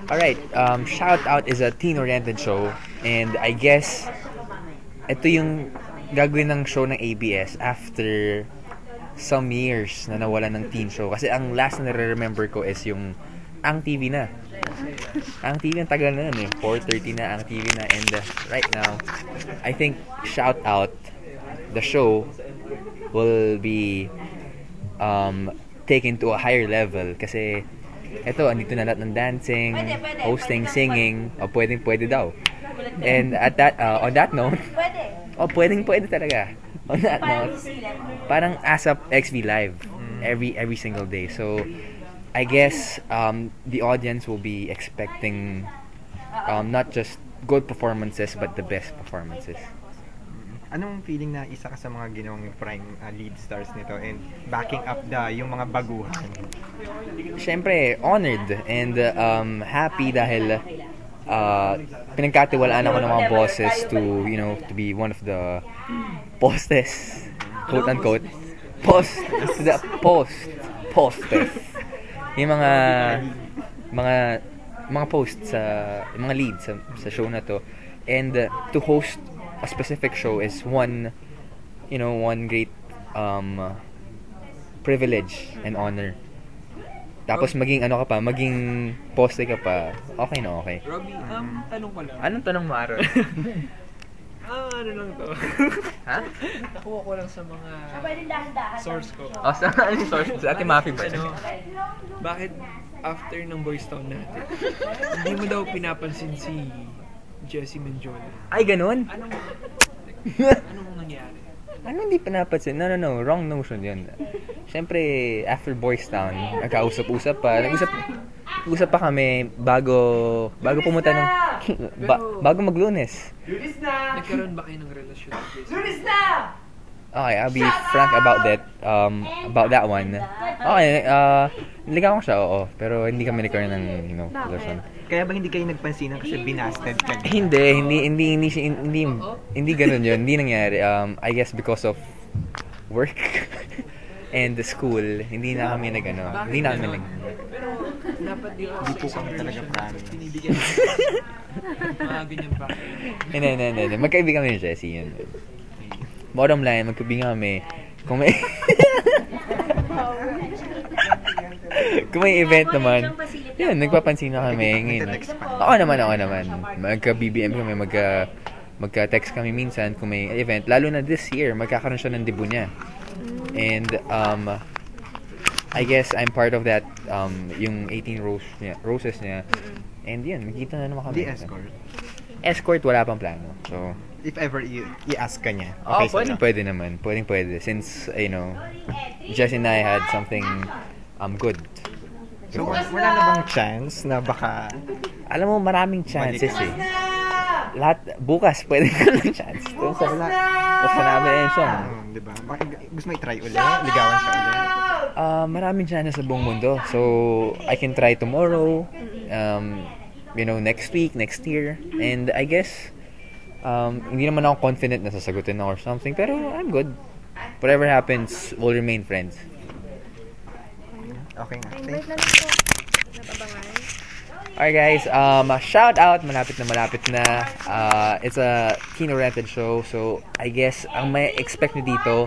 Alright, Shout Out is a teen-oriented show and I guess ito yung gagawin ng show ng ABS after some years na nawalan ng teen show. Kasi ang last na nare-remember ko is yung Ang TV na. Ang TV ang tagal na yun eh. 4:30 na Ang TV na. And right now, I think Shout Out, the show, will be taken to a higher level. Kasi eto, andito na lahat ng dancing, hosting, singing, o pwede daw. And at that, on that note, pwede talaga. On that note, parang ASAP XV Live every single day. So, I guess the audience will be expecting not just good performances but the best performances. Anong feeling na isa ka sa mga ginawang prime lead stars nito and backing up yung mga baguhan? Siyempre, honored and happy dahil pinagkatiwalaan ako ng mga bosses to be one of the postes, quote unquote, postes. Yung mga posts sa mga leads sa show na to, and to host a specific show is one great privilege and honor. Tapos maging poste ka pa, okay na okay. Robbie, tanong ko lang. Anong tanong mo, Aaron? Ano lang to? Ha? Nakuha ko lang sa mga source ko. Saan yung source? Sa Ate Mafi ba? Bakit after ng Boys Town natin, hindi mo daw pinapansin si Jessie Menjola? Ay, ganun? Anong nangyari? Ano hindi pinapansin? No. Wrong notion yun. Siyempre, after Boys Town, nagkausap-usap pa. Nag-usap pa kami bago pumunta ng... bago mag-Lunes. Nagkaroon ba kayo ng relasyon? Okay, I'll be frank about that one. Okay, niligawan ko siya, oo. Pero hindi kami nagkaroon ng, relasyon. Kaya ba hindi kayo nagpansinan kasi binasted ka? Hindi ganun yun. Hindi nangyari. I guess because of work and the school, hindi na kami hindi na kami Pero dapat di Hindi po kami talaga promise. Pinibigyan mga ganyan pa. Hindi. Magkaibigan kami ni Jessie yun. Bottom line, magkaibigan kami. Kung may event naman, yun, nagpapansin na kami. Ako naman. Magka-BBM kami, magka-text kami minsan kung may event. Lalo na this year, magkakaroon siya ng debut niya. And, I guess I'm part of that, yung 18 roses niya. And yun, makita na naman kami. The escort? Escort, wala pang plano. So, if ever i-ask ka niya. Okay, pwede naman. Pwede. Since, Jess and I had something good. So, wala na bang chance na baka... Alam mo, maraming chances eh. Lahat, bukas, pwede ka ng chance. Basta namin yung song. Diba? Gusto mo i-try ulit? Ligawan siya ulit? Maraming chances sa buong mundo. So, I can try tomorrow, next week, next year. And I guess, hindi naman ako confident na sasagutin na or something, pero I'm good. Whatever happens, we'll remain friends. Okay nga. Invite na lang po. Napabangan. Alright guys, shout out, malapit na. It's a teen-oriented show, so I guess ang may expect nyo dito,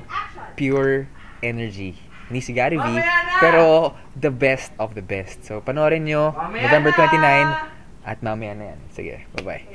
pure energy. Ni si Gary V, pero the best of the best. So panoorin nyo, November 29, at mamaya na yan. Sige, bye-bye.